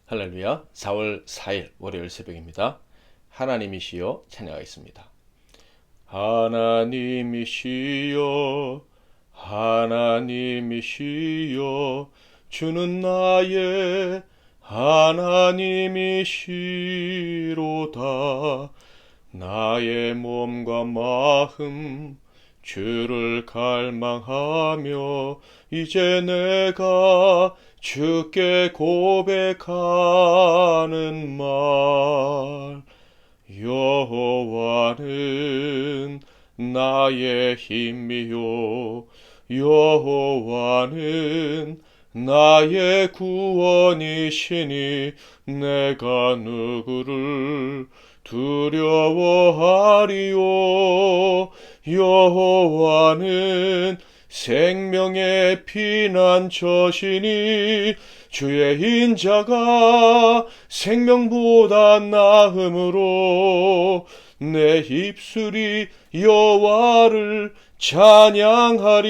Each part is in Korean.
할렐루야. 4월 4일 월요일 새벽입니다. 하나님이시여 찬양하겠습니다. 하나님이시여 하나님이시여 주는 나의 하나님이시로다. 나의 몸과 마음 주를 갈망하며 이제 내가 주께 고백하는 말, 여호와는 나의 힘이요 여호와는 나의 구원이시니 내가 누구를 두려워하리요. 여호와는 생명의 피난처시니 주의 인자가 생명보다 나음으로 내 입술이 여호와를 찬양하리.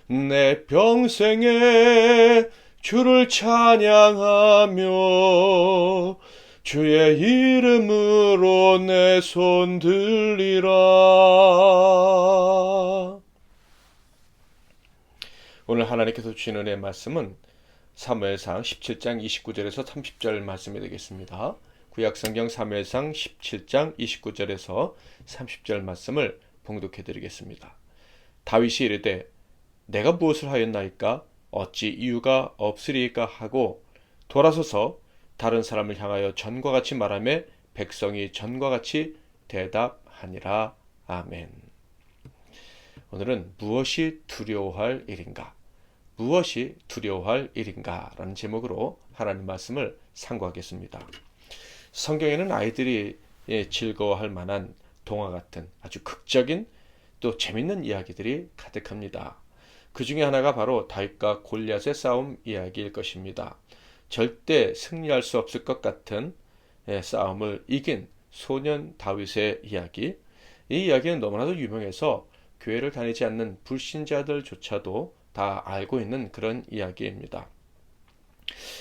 내 평생에 주를 찬양하며 주의 이름으로 내 손 들리라. 오늘 하나님께서 주신 은혜의 말씀은 사무엘상 17장 29절에서 30절 말씀이 되겠습니다. 구약성경 사무엘상 17장 29절에서 30절 말씀을 봉독해 드리겠습니다. 다윗이 이르되 내가 무엇을 하였나이까? 어찌 이유가 없으리이까 하고 돌아서서 다른 사람을 향하여 전과 같이 말하며 백성이 전과 같이 대답하니라. 아멘. 오늘은 무엇이 두려워할 일인가? 무엇이 두려워할 일인가? 라는 제목으로 하나님 말씀을 상고하겠습니다. 성경에는 아이들이 즐거워할 만한 동화 같은 아주 극적인 또 재밌는 이야기들이 가득합니다. 그 중에 하나가 바로 다윗과 골리앗의 싸움 이야기일 것입니다. 절대 승리할 수 없을 것 같은 싸움을 이긴 소년 다윗의 이야기. 이 이야기는 너무나도 유명해서 교회를 다니지 않는 불신자들조차도 다 알고 있는 그런 이야기입니다.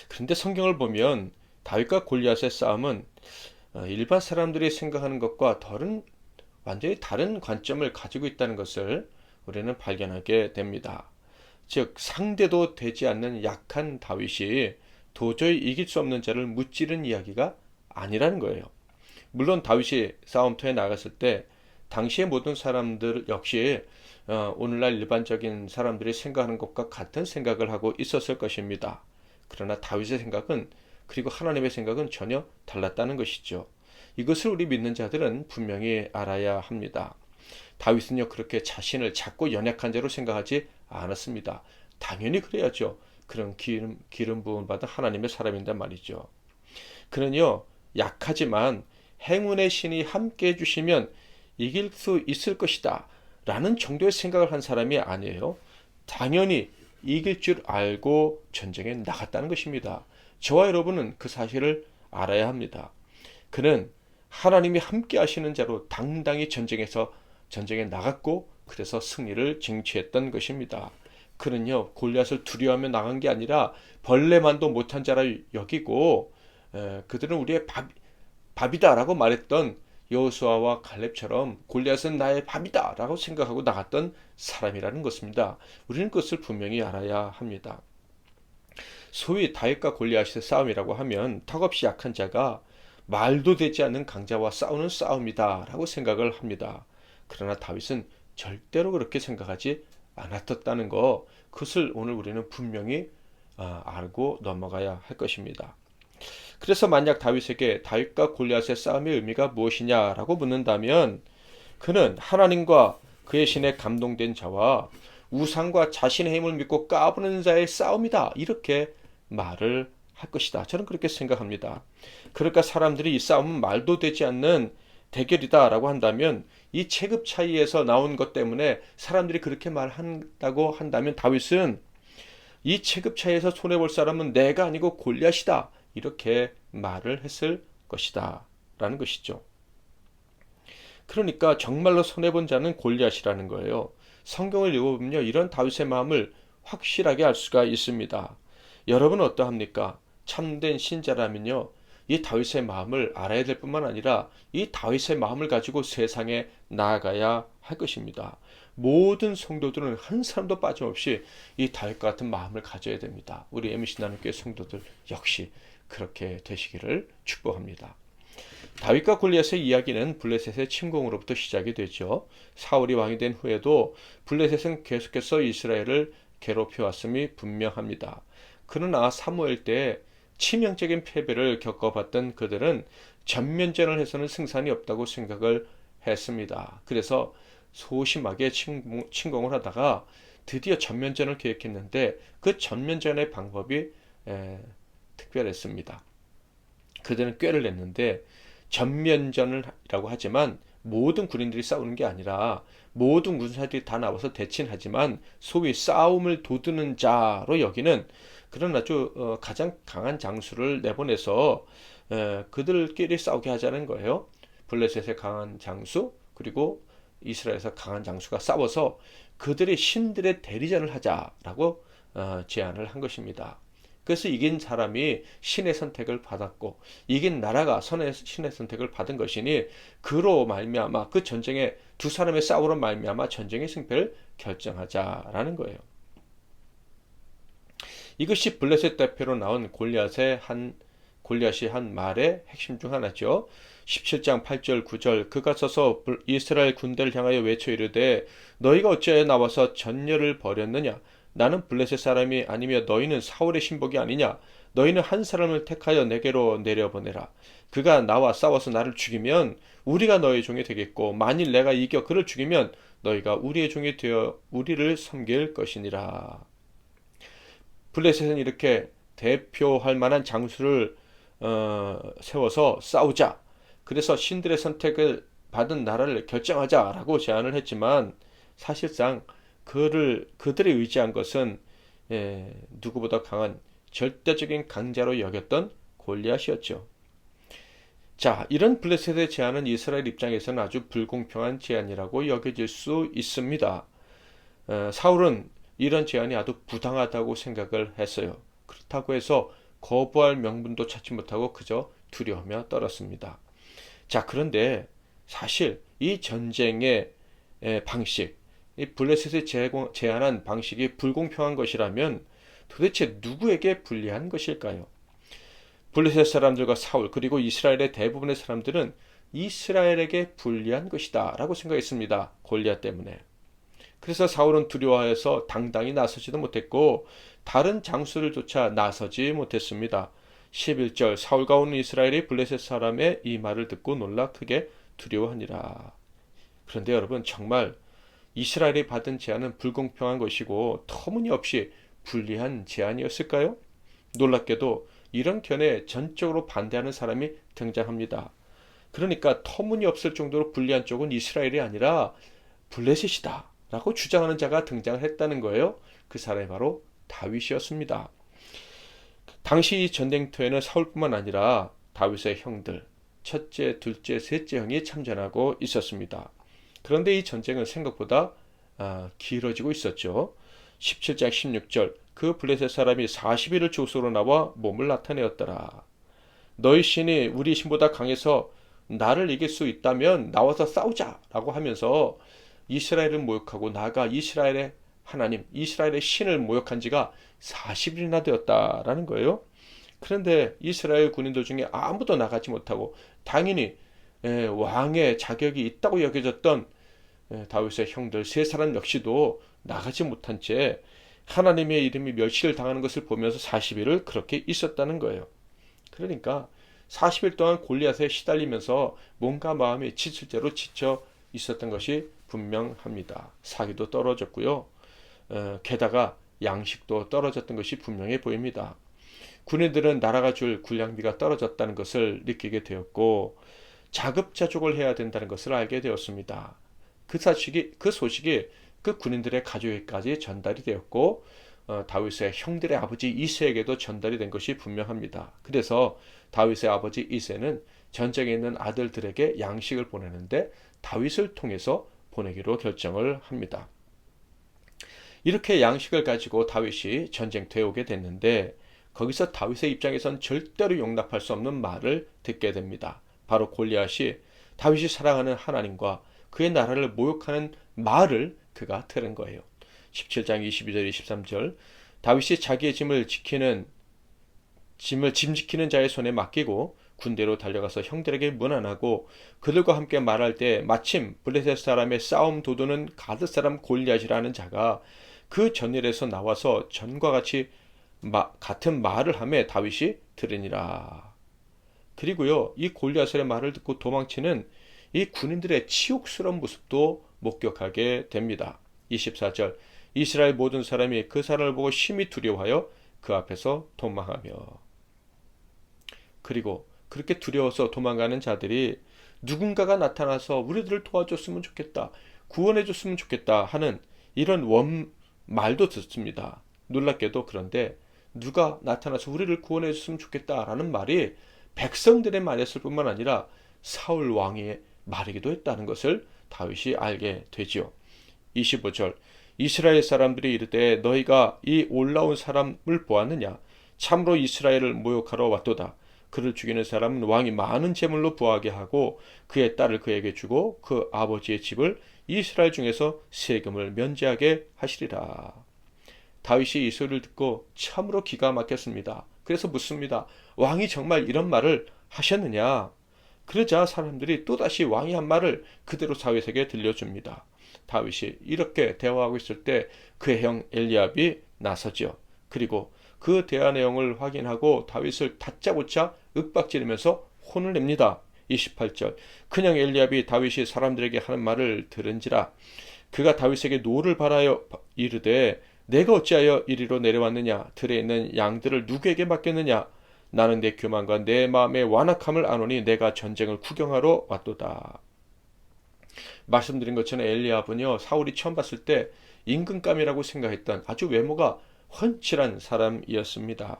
그런데 성경을 보면 다윗과 골리앗의 싸움은 일반 사람들이 생각하는 것과 완전히 다른 관점을 가지고 있다는 것을 우리는 발견하게 됩니다. 즉 상대도 되지 않는 약한 다윗이 도저히 이길 수 없는 자를 무찌른 이야기가 아니라는 거예요. 물론 다윗이 싸움터에 나갔을 때 당시의 모든 사람들 역시 오늘날 일반적인 사람들이 생각하는 것과 같은 생각을 하고 있었을 것입니다. 그러나 다윗의 생각은, 그리고 하나님의 생각은 전혀 달랐다는 것이죠. 이것을 우리 믿는 자들은 분명히 알아야 합니다. 다윗은요 그렇게 자신을 작고 연약한 자로 생각하지 않았습니다. 당연히 그래야죠. 그런 기름 부음 받은 하나님의 사람인데 말이죠. 그는요 약하지만 행운의 신이 함께 해주시면 이길 수 있을 것이다 라는 정도의 생각을 한 사람이 아니에요. 당연히 이길 줄 알고 전쟁에 나갔다는 것입니다. 저와 여러분은 그 사실을 알아야 합니다. 그는 하나님이 함께 하시는 자로 당당히 전쟁에 나갔고 그래서 승리를 쟁취했던 것입니다. 그는요 골리앗을 두려워하며 나간 게 아니라 벌레만도 못한 자라 여기고 그들은 우리의 밥이다라고 말했던 여호수아와 갈렙처럼 골리앗은 나의 밥이다라고 생각하고 나갔던 사람이라는 것입니다. 우리는 그것을 분명히 알아야 합니다. 소위 다윗과 골리앗의 싸움이라고 하면 턱없이 약한 자가 말도 되지 않는 강자와 싸우는 싸움이다라고 생각을 합니다. 그러나 다윗은 절대로 그렇게 생각하지 않았다는 거, 그것을 오늘 우리는 분명히 알고 넘어가야 할 것입니다. 그래서 만약 다윗과 골리앗의 싸움의 의미가 무엇이냐라고 묻는다면 그는 하나님과 그의 신에 감동된 자와 우상과 자신의 힘을 믿고 까부는 자의 싸움이다, 이렇게 말을 할 것이다. 저는 그렇게 생각합니다. 그러니까 사람들이 이 싸움은 말도 되지 않는 대결이다라고 한다면 이 체급 차이에서 나온 것 때문에 사람들이 그렇게 말한다고 한다면 다윗은 이 체급 차이에서 손해볼 사람은 내가 아니고 골리앗이다, 이렇게 말을 했을 것이다 라는 것이죠. 그러니까 정말로 손해본 자는 골리앗이라는 거예요. 성경을 읽어보면요 이런 다윗의 마음을 확실하게 알 수가 있습니다. 여러분은 어떠합니까? 참된 신자라면요, 이 다윗의 마음을 알아야 될 뿐만 아니라 이 다윗의 마음을 가지고 세상에 나아가야 할 것입니다. 모든 성도들은 한 사람도 빠짐없이 이 다윗과 같은 마음을 가져야 됩니다. 우리 MC 나눔교회 성도들 역시 그렇게 되시기를 축복합니다. 다윗과 골리앗의 이야기는 블레셋의 침공으로부터 시작이 되죠. 사울이 왕이 된 후에도 블레셋은 계속해서 이스라엘을 괴롭혀왔음이 분명합니다. 그러나 사무엘 때 치명적인 패배를 겪어봤던 그들은 전면전을 해서는 승산이 없다고 생각을 했습니다. 그래서 소심하게 침공을 하다가 드디어 전면전을 계획했는데 그 전면전의 방법이 특별했습니다. 그들은 꾀를 냈는데 전면전이라고 하지만 모든 군인들이 싸우는 게 아니라 모든 군사들이 다 나와서 대칭하지만 소위 싸움을 도두는 자로 여기는 그런 아주 가장 강한 장수를 내보내서 그들끼리 싸우게 하자는 거예요. 블레셋의 강한 장수 그리고 이스라엘에서 강한 장수가 싸워서 그들이 신들의 대리전을 하자라고 제안을 한 것입니다. 그래서 이긴 사람이 신의 선택을 받았고 이긴 나라가 신의 선택을 받은 것이니 그로 말미암아 그 전쟁에 두 사람의 싸우로 말미암아 전쟁의 승패를 결정하자라는 거예요. 이것이 블레셋 대표로 나온 골리앗이 한 말의 핵심 중 하나죠. 17장 8절 9절 그가 서서 이스라엘 군대를 향하여 외쳐 이르되 너희가 어찌하여 나와서 전열을 벌였느냐 나는 블레셋 사람이 아니며 너희는 사울의 신복이 아니냐 너희는 한 사람을 택하여 내게로 내려보내라 그가 나와 싸워서 나를 죽이면 우리가 너희 종이 되겠고 만일 내가 이겨 그를 죽이면 너희가 우리의 종이 되어 우리를 섬길 것이니라. 블레셋은 이렇게 대표할 만한 장수를 세워서 싸우자. 그래서 신들의 선택을 받은 나라를 결정하자라고 제안을 했지만 사실상 그들이 의지한 것은 누구보다 강한 절대적인 강자로 여겼던 골리앗이었죠. 자, 이런 블레셋의 제안은 이스라엘 입장에서는 아주 불공평한 제안이라고 여겨질 수 있습니다. 사울은 이런 제안이 아주 부당하다고 생각을 했어요. 그렇다고 해서 거부할 명분도 찾지 못하고 그저 두려워하며 떨었습니다. 자, 그런데 사실 이 전쟁의 방식, 이 블레셋이 제안한 방식이 불공평한 것이라면 도대체 누구에게 불리한 것일까요? 블레셋 사람들과 사울 그리고 이스라엘의 대부분의 사람들은 이스라엘에게 불리한 것이다 라고 생각했습니다. 골리앗 때문에. 그래서 사울은 두려워해서 당당히 나서지도 못했고 다른 장수들조차 나서지 못했습니다. 11절 사울과 오는 이스라엘이 블레셋 사람의 이 말을 듣고 놀라 크게 두려워하니라. 그런데 여러분 정말 이스라엘이 받은 제안은 불공평한 것이고 터무니없이 불리한 제안이었을까요? 놀랍게도 이런 견해에 전적으로 반대하는 사람이 등장합니다. 그러니까 터무니없을 정도로 불리한 쪽은 이스라엘이 아니라 블레셋이다 라고 주장하는 자가 등장을 했다는 거예요. 그 사람이 바로 다윗이었습니다. 당시 이 전쟁터에는 사울뿐만 아니라 다윗의 형들, 첫째, 둘째, 셋째 형이 참전하고 있었습니다. 그런데 이 전쟁은 생각보다 길어지고 있었죠. 17장 16절 그 블레셋 사람이 40일을 조소로 나와 몸을 나타내었더라. 너희 신이 우리 신보다 강해서 나를 이길 수 있다면 나와서 싸우자라고 하면서 이스라엘을 모욕하고 나아가 이스라엘의 하나님, 이스라엘의 신을 모욕한 지가 40일이나 되었다라는 거예요. 그런데 이스라엘 군인들 중에 아무도 나가지 못하고 당연히 왕의 자격이 있다고 여겨졌던 다윗의 형들 세 사람 역시도 나가지 못한 채 하나님의 이름이 멸시를 당하는 것을 보면서 40일을 그렇게 있었다는 거예요. 그러니까 40일 동안 골리앗에 시달리면서 몸과 마음이 지칠대로 지쳐 있었던 것이 분명합니다. 사기도 떨어졌고요. 게다가 양식도 떨어졌던 것이 분명해 보입니다. 군인들은 나라가 줄 군량비가 떨어졌다는 것을 느끼게 되었고 자급자족을 해야 된다는 것을 알게 되었습니다. 그 소식이 그 군인들의 가족에까지 전달이 되었고 다윗의 형들의 아버지 이새에게도 전달이 된 것이 분명합니다. 그래서 다윗의 아버지 이새는 전쟁에 있는 아들들에게 양식을 보내는데 다윗을 통해서 보내기로 결정을 합니다. 이렇게 양식을 가지고 다윗이 전쟁터에 오게 됐는데 거기서 다윗의 입장에선 절대로 용납할 수 없는 말을 듣게 됩니다. 바로 골리앗이 다윗이 사랑하는 하나님과 그의 나라를 모욕하는 말을 그가 들은 거예요. 17장 22절 23절 다윗이 자기의 짐을 지키는 자의 손에 맡기고 군대로 달려가서 형들에게 문안하고 그들과 함께 말할 때 마침 블레셋 사람의 싸움 도두는 가드 사람 골리앗이라는 자가 그 전일에서 나와서 전과 같이 같은 말을 하며 다윗이 들으니라. 그리고요, 이 골리앗의 말을 듣고 도망치는 이 군인들의 치욕스러운 모습도 목격하게 됩니다. 24절 이스라엘 모든 사람이 그 사람을 보고 심히 두려워하여 그 앞에서 도망하며. 그리고 그렇게 두려워서 도망가는 자들이 누군가가 나타나서 우리들을 도와줬으면 좋겠다, 구원해줬으면 좋겠다 하는 이런 말도 듣습니다. 놀랍게도 그런데 누가 나타나서 우리를 구원해줬으면 좋겠다라는 말이 백성들의 말이었을 뿐만 아니라 사울 왕의 말이기도 했다는 것을 다윗이 알게 되지요. 25절 이스라엘 사람들이 이르되 너희가 이 올라온 사람을 보았느냐? 참으로 이스라엘을 모욕하러 왔도다. 그를 죽이는 사람은 왕이 많은 재물로 부하게 하고 그의 딸을 그에게 주고 그 아버지의 집을 이스라엘 중에서 세금을 면제하게 하시리라. 다윗이 이 소리를 듣고 참으로 기가 막혔습니다. 그래서 묻습니다. 왕이 정말 이런 말을 하셨느냐? 그러자 사람들이 또다시 왕이 한 말을 그대로 다윗에게 들려줍니다. 다윗이 이렇게 대화하고 있을 때 그의 형 엘리압이 나서죠. 그리고 그 대화 내용을 확인하고 다윗을 다짜고짜 윽박지르면서 혼을 냅니다. 28절 큰형 엘리압이 다윗이 사람들에게 하는 말을 들은지라 그가 다윗에게 노를 바라여 이르되 내가 어찌하여 이리로 내려왔느냐? 들에 있는 양들을 누구에게 맡겼느냐? 나는 내 교만과 내 마음의 완악함을 아노니 내가 전쟁을 구경하러 왔도다. 말씀드린 것처럼 엘리압은요, 사울이 처음 봤을 때 임금감이라고 생각했던 아주 외모가 훤칠한 사람이었습니다.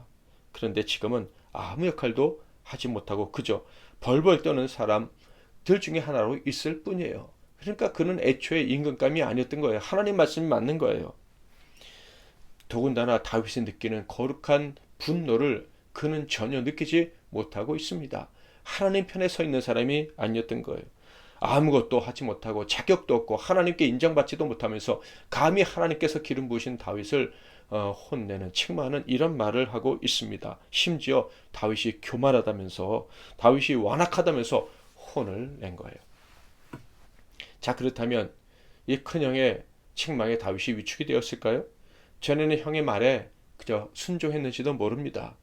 그런데 지금은 아무 역할도 하지 못하고 그저 벌벌 떠는 사람들 중에 하나로 있을 뿐이에요. 그러니까 그는 애초에 임금감이 아니었던 거예요. 하나님 말씀이 맞는 거예요. 더군다나 다윗이 느끼는 거룩한 분노를 그는 전혀 느끼지 못하고 있습니다. 하나님 편에 서 있는 사람이 아니었던 거예요. 아무것도 하지 못하고 자격도 없고 하나님께 인정받지도 못하면서 감히 하나님께서 기름 부으신 다윗을 혼내는, 책망하는 이런 말을 하고 있습니다. 심지어 다윗이 교만하다면서, 다윗이 완악하다면서 혼을 낸 거예요. 자, 그렇다면 이 큰형의 책망에 다윗이 위축이 되었을까요? 전에는 형의 말에 그저 순종했는지도 모릅니다.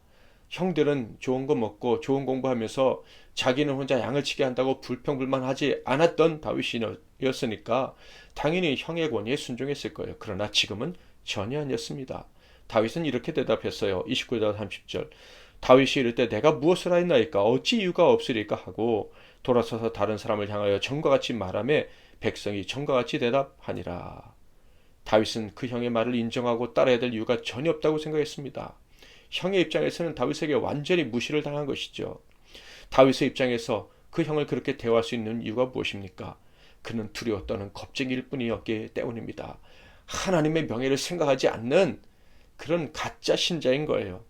형들은 좋은 거 먹고 좋은 공부하면서 자기는 혼자 양을 치게 한다고 불평불만하지 않았던 다윗이었으니까 당연히 형의 권위에 순종했을 거예요. 그러나 지금은 전혀 아니었습니다. 다윗은 이렇게 대답했어요. 29절 30절 다윗이 이를 때 내가 무엇을 하였나이까 어찌 이유가 없으리까 하고 돌아서서 다른 사람을 향하여 전과 같이 말하며 백성이 전과 같이 대답하니라. 다윗은 그 형의 말을 인정하고 따라야 될 이유가 전혀 없다고 생각했습니다. 형의 입장에서는 다윗에게 완전히 무시를 당한 것이죠. 다윗의 입장에서 그 형을 그렇게 대화할 수 있는 이유가 무엇입니까? 그는 두려워 떠는 겁쟁이일 뿐이었기 때문입니다. 하나님의 명예를 생각하지 않는 그런 가짜 신자인 거예요.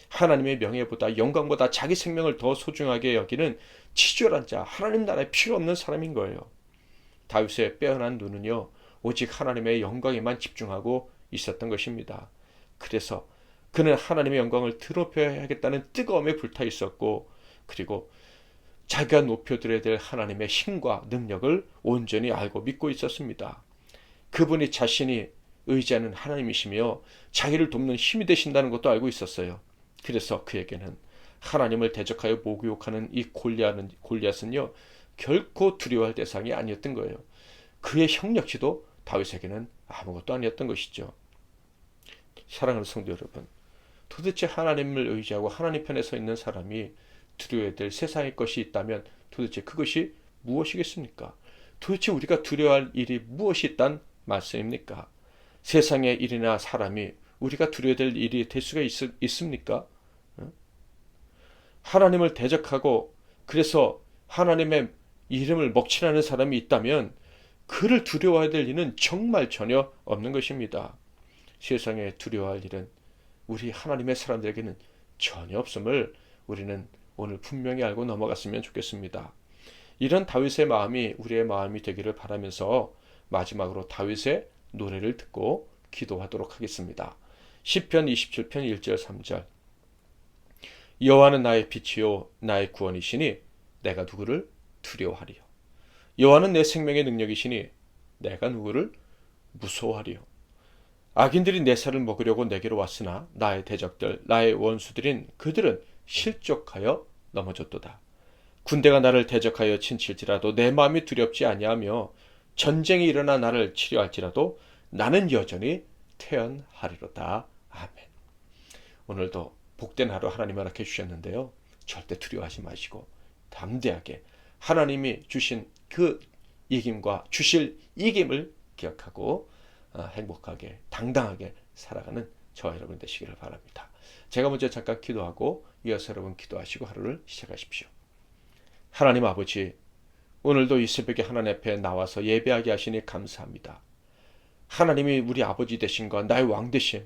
하나님의 명예보다, 영광보다 자기 생명을 더 소중하게 여기는 치졸한 자, 하나님 나라에 필요 없는 사람인 거예요. 다윗의 빼어난 눈은요, 오직 하나님의 영광에만 집중하고 있었던 것입니다. 그래서 그는 하나님의 영광을 드높여야겠다는 뜨거움에 불타 있었고, 그리고 자기가 높여드려야 될 하나님의 힘과 능력을 온전히 알고 믿고 있었습니다. 그분이 자신이 의지하는 하나님이시며 자기를 돕는 힘이 되신다는 것도 알고 있었어요. 그래서 그에게는 하나님을 대적하여 모욕하는 이 골리앗은요, 결코 두려워할 대상이 아니었던 거예요. 그의 형 역시도 다윗에게는 아무것도 아니었던 것이죠. 사랑하는 성도 여러분, 도대체 하나님을 의지하고 하나님 편에 서 있는 사람이 두려워해야 될 세상의 것이 있다면 도대체 그것이 무엇이겠습니까? 도대체 우리가 두려워할 일이 무엇이 있단 말씀입니까? 세상의 일이나 사람이 우리가 두려워야 될 일이 될 수가 있습니까? 하나님을 대적하고 그래서 하나님의 이름을 먹칠하는 사람이 있다면 그를 두려워해야 될 일은 정말 전혀 없는 것입니다. 세상에 두려워할 일은 우리 하나님의 사람들에게는 전혀 없음을 우리는 오늘 분명히 알고 넘어갔으면 좋겠습니다. 이런 다윗의 마음이 우리의 마음이 되기를 바라면서 마지막으로 다윗의 노래를 듣고 기도하도록 하겠습니다. 시편 27편 1절 3절. 여호와는 나의 빛이요 나의 구원이시니 내가 누구를 두려워하리요. 여호와는 내 생명의 능력이시니 내가 누구를 무서워하리요. 악인들이 내 살을 먹으려고 내게로 왔으나 나의 대적들 나의 원수들인 그들은 실족하여 넘어졌도다. 군대가 나를 대적하여 친칠지라도 내 마음이 두렵지 아니하며 전쟁이 일어나 나를 치료할지라도 나는 여전히 태연하리로다. 아멘. 오늘도 복된 하루 하나님 허락해 주셨는데요. 절대 두려워하지 마시고 담대하게 하나님이 주신 그 이김과 주실 이김을 기억하고 행복하게 당당하게 살아가는 저와 여러분 되시기를 바랍니다. 제가 먼저 잠깐 기도하고 이어서 여러분 기도하시고 하루를 시작하십시오. 하나님 아버지, 오늘도 이 새벽에 하나님 앞에 나와서 예배하게 하시니 감사합니다. 하나님이 우리 아버지 되신과 나의 왕 되심,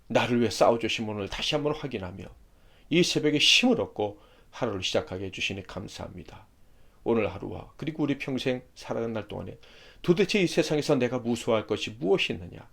나를 위해 싸워주신 오늘 다시 한번 확인하며 이 새벽에 힘을 얻고 하루를 시작하게 해주시니 감사합니다. 오늘 하루와 그리고 우리 평생 살아가는 날 동안에 도대체 이 세상에서 내가 무서워할 것이 무엇이 있느냐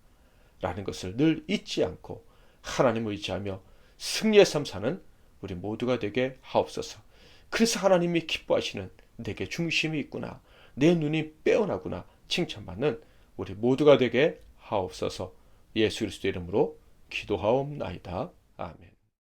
라는 것을 늘 잊지 않고 하나님을 의지하며 승리의 삶 사는 우리 모두가 되게 하옵소서. 그래서 하나님이 기뻐하시는 내게 중심이 있구나, 내 눈이 빼어나구나 칭찬받는 우리 모두가 되게 하옵소서. 예수 그리스도의 이름으로 기도하옵나이다. 아멘.